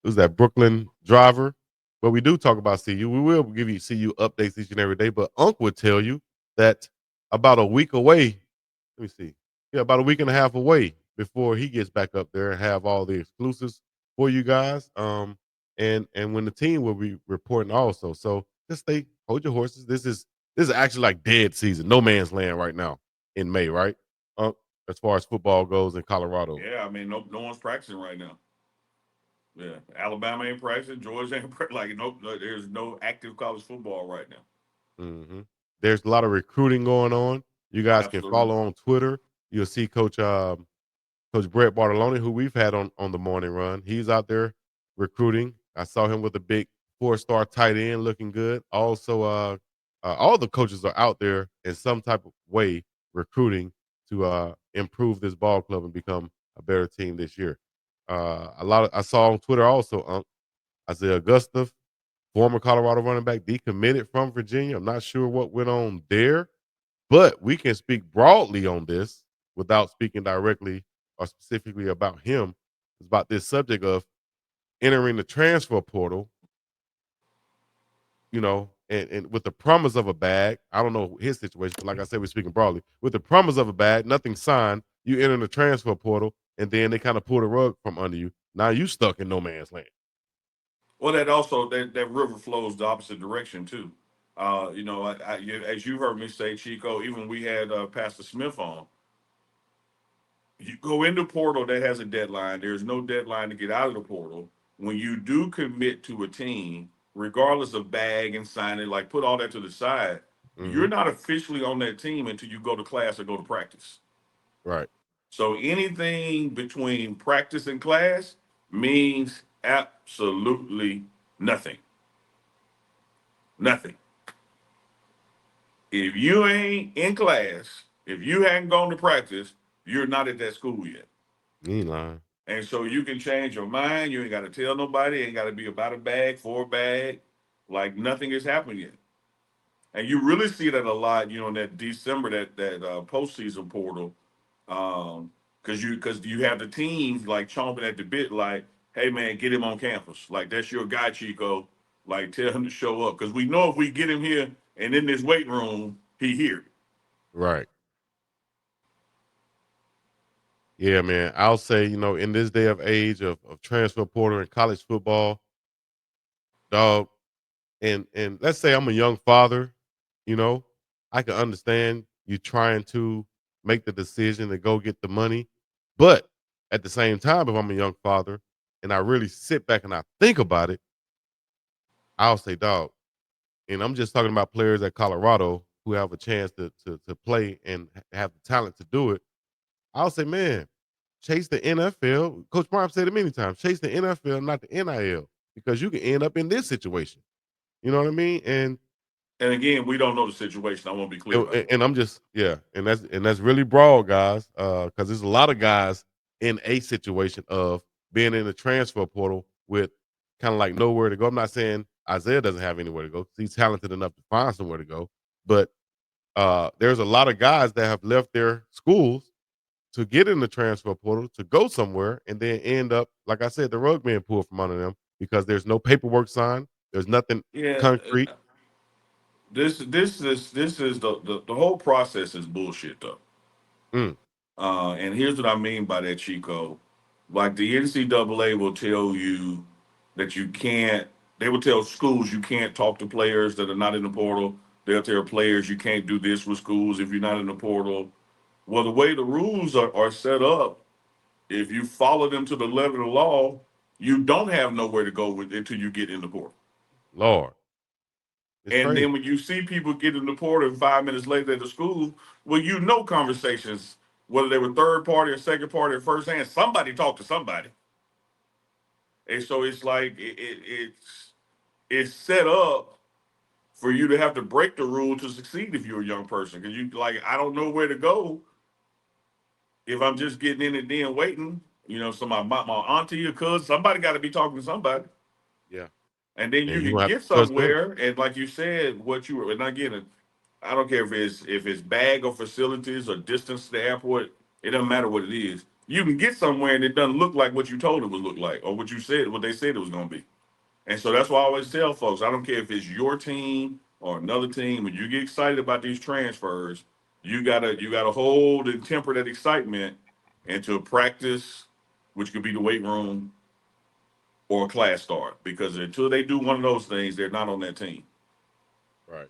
who's that Brooklyn driver. But we do talk about CU. We will give you CU updates each and every day. But Unc would tell you that about a week away, let me see. Yeah, about a week and a half away before he gets back up there and have all the exclusives for you guys. And when the team will be reporting also. So just hold your horses. This is actually like dead season, no man's land right now in May, right? As far as football goes in Colorado. Yeah, I mean, no one's practicing right now. Yeah, Alabama ain't practicing. Georgia ain't like no. There's no active college football right now. hmm There's a lot of recruiting going on. You guys can Absolutely. follow on Twitter. You'll see Coach Brett Bartolone, who we've had on the morning run. He's out there recruiting. I saw him with a big 4-star tight end, looking good. Also, all the coaches are out there in some type of way recruiting to improve this ball club and become a better team this year. I saw on Twitter also, Isaiah Augusta, former Colorado running back, decommitted from Virginia. I'm not sure what went on there, but we can speak broadly on this without speaking directly or specifically about him. It's about this subject of entering the transfer portal, and with the promise of a bag. I don't know his situation, but like I said, we're speaking broadly. With the promise of a bag, nothing signed, you enter the transfer portal, and then they kind of pull the rug from under you. Now you stuck in no man's land. Well, that also that river flows the opposite direction too. As you heard me say, Chico, even we had Pastor Smith on. You go into portal that has a deadline. There's no deadline to get out of the portal. When you do commit to a team, regardless of bag and signing, like put all that to the side, you're Mhm. not officially on that team until you go to class or go to practice. Right. So anything between practice and class means absolutely nothing. Nothing. If you ain't in class, if you hadn't gone to practice, you're not at that school yet. You ain't lying. And so you can change your mind. You ain't got to tell nobody. Ain't got to be about a bag, for a bag. Like nothing has happened yet. And you really see that a lot, in that December, that postseason portal, because you have the teams like chomping at the bit, like, hey man, get him on campus. Like that's your guy, Chico. Like tell him to show up, because we know if we get him here and in this weight room, he here. Right. Yeah, man. I'll say, in this day of age of transfer portal and college football, dog, and let's say I'm a young father, you know, I can understand you trying to make the decision to go get the money. But at the same time, if I'm a young father and I really sit back and I think about it, I'll say, dog, and I'm just talking about players at Colorado who have a chance to play and have the talent to do it. I'll say, man, chase the NFL. Coach Prime said it many times. Chase the NFL, not the NIL, because you can end up in this situation. You know what I mean? And again, we don't know the situation. I want to be clear about that. And I'm just and that's really broad, guys. Because there's a lot of guys in a situation of being in the transfer portal with kind of like nowhere to go. I'm not saying Isaiah doesn't have anywhere to go 'cause he's talented enough to find somewhere to go, but there's a lot of guys that have left their schools to get in the transfer portal to go somewhere and then end up, like I said, the rug being pulled from under them because there's no paperwork signed. There's nothing Yeah, concrete. this is the whole process is bullshit though. Mm, And here's what I mean by that, Chico. Like the NCAA will tell you that you can't. They will tell schools you can't talk to players that are not in the portal. They'll tell players you can't do this with schools if you're not in the portal. Well, the way the rules are set up, if you follow them to the letter of the law, you don't have nowhere to go with until you get in the portal. Lord, it's And crazy. then when you see people get in the portal and 5 minutes later at the school, well, you know conversations, whether they were third party or second party or first hand, somebody talked to somebody. And so it's like it's set up for you to have to break the rule to succeed if you're a young person. Because you like, I don't know where to go if I'm just getting in and then waiting. So my auntie or cousin, somebody got to be talking to somebody. Yeah. And then And you you can gonna have get to trust them. somewhere, and like you said, what you were, and again, I don't care if it's bag or facilities or distance to the airport. It doesn't matter what it is. you can get somewhere and it doesn't look like what you told it would look like or what they said it was going to be. And so that's why I always tell folks, I don't care if it's your team or another team, when you get excited about these transfers, you gotta hold and temper that excitement into practice, which could be the weight room or a class start. Because until they do one of those things, they're not on that team. Right.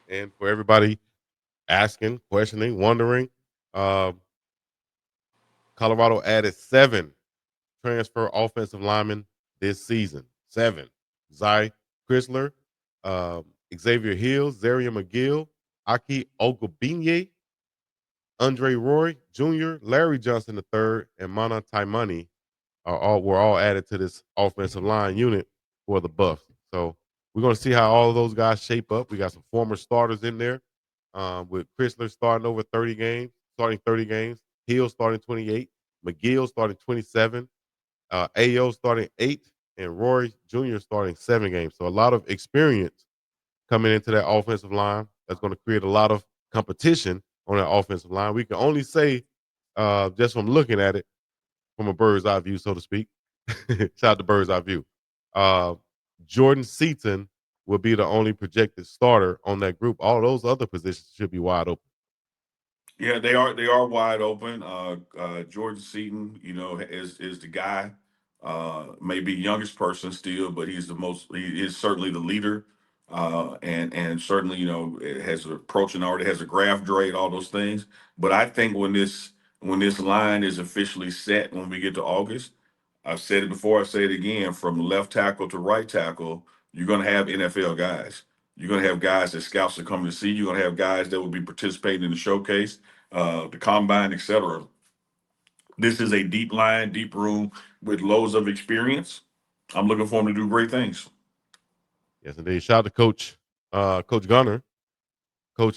And for everybody asking, questioning, wondering, um, Colorado added 7 transfer offensive linemen this season. 7. Zy Chrysler, Xavier Hill, Zaria McGill, Aki Ogubinye, Andre Roy Jr., Larry Johnson III, and Mana Taimani were all added to this offensive line unit for the Buffs. So we're going to see how all of those guys shape up. We got some former starters in there, with Chrysler starting 30 games, Hill starting 28, McGill starting 27, AO starting 8, and Roy Jr. starting 7 games. So a lot of experience coming into that offensive line. That's going to create a lot of competition on that offensive line. We can only say, just from looking at it, from a bird's eye view, so to speak. Shout out to bird's eye view. Uh, Jordan Seaton will be the only projected starter on that group. All those other positions should be wide open. Yeah, they are wide open. Jordan Seaton, is the guy. Maybe youngest person still, but he is certainly the leader. And certainly, it has an approach and already has a graph grade, all those things. But I think when this line is officially set when we get to August, I've said it before, I say it again, from left tackle to right tackle, you're gonna have NFL guys. You're gonna have guys that scouts are coming to see. You're gonna have guys that will be participating in the showcase, the combine, etc. This is a deep line, deep room with loads of experience. I'm looking for him to do great things. Yes, indeed. Shout out to Coach Gunner, Coach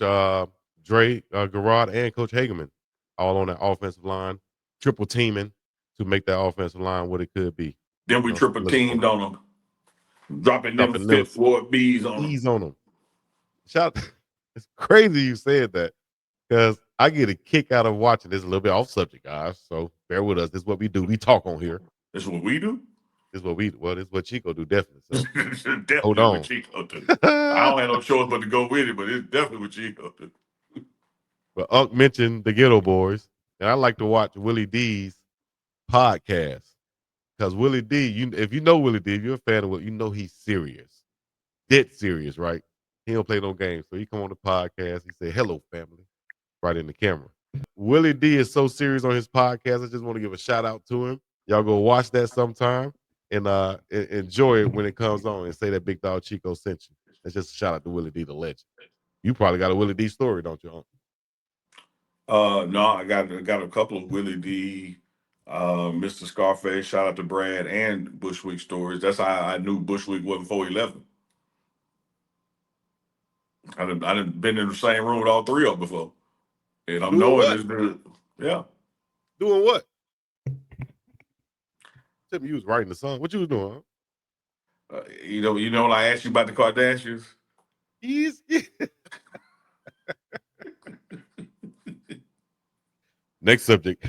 Dre Garrard, and Coach Hageman, all on that offensive line, triple teaming to make that offensive line what it could be. Then we So triple looking teamed forward on them, dropping them dropping them fifth ward B's on them. Ease on them. Shout It's crazy you said that because I get a kick out of watching this. A little bit off subject, guys. So bear with us. This is what we do. We talk on here. That's what we do. This is what Chico do definitely. So hold Definitely what on. Chico do. I don't But have no choice but to go with it, but it's definitely what Chico do. Unc mentioned the Ghetto Boys, and I like to watch Willie D's podcast because Willie D, if you know Willie D, if you're a fan of Willie, you know he's serious, dead serious, right? He don't play no games, so he come on the podcast. He say, "Hello, family," right in the camera. Willie D is so serious on his podcast. I just want to give a shout out to him. Y'all go watch that sometime and enjoy it when it comes on and say that Big Dog Chico sent you. That's just a shout out to Willie D, the legend. You probably got a Willie D story, don't you, Unc? No, I got a couple of Willie D, Mr. Scarface. Shout out to Brad and Bushwick stories. That's how I knew Bushwick wasn't 411. I done been in the same room with all three of them before, and I'm Doing knowing what? this dude. Yeah, Doing what? Tell me you was writing the song. What you was doing? Huh? you know when I asked you about the Kardashians. He's Next subject.